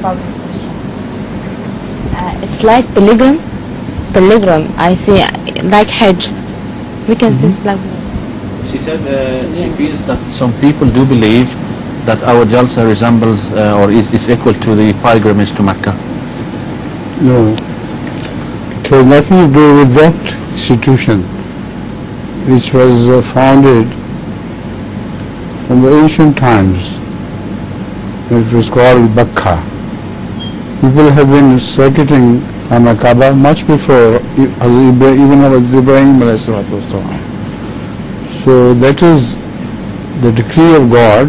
about this question. It's like pilgrim. I say like Hajj. We can say it's like. She said she feels that some people do believe that our Jalsa resembles or is equal to the pilgrimage to Mecca. No, it has nothing to do with that institution, which was founded from the ancient times. It was called Bakka. People have been circuiting on the Kaaba much before even Ibrahim alayhi salatu wasalam. So that is the decree of God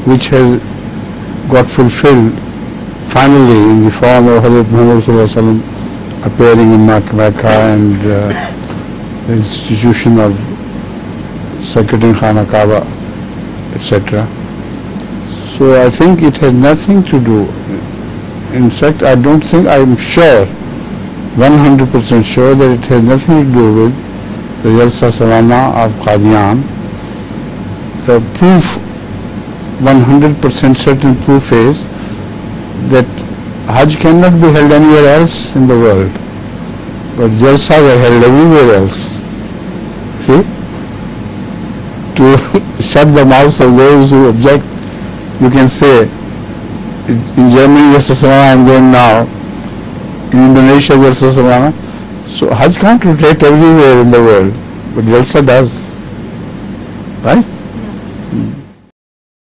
which has got fulfilled finally in the form of Hazrat Muhammad sallallahu alaihi wasallam appearing in Mecca and the institution of circuiting Khana Kaaba, etc. So I think it has nothing to do. In fact, I don't think, I'm sure, 100% sure that it has nothing to do with the Jalsa Salana of Qadian. The proof, 100% certain proof is that Hajj cannot be held anywhere else in the world, but Jalsa were held everywhere else. See? To shut the mouths of those who object, you can say, in Germany, Jalsa Salana I am going now, in Indonesia, Jalsa Salana. So Hajj can't rotate everywhere in the world, but Jalsa does, right?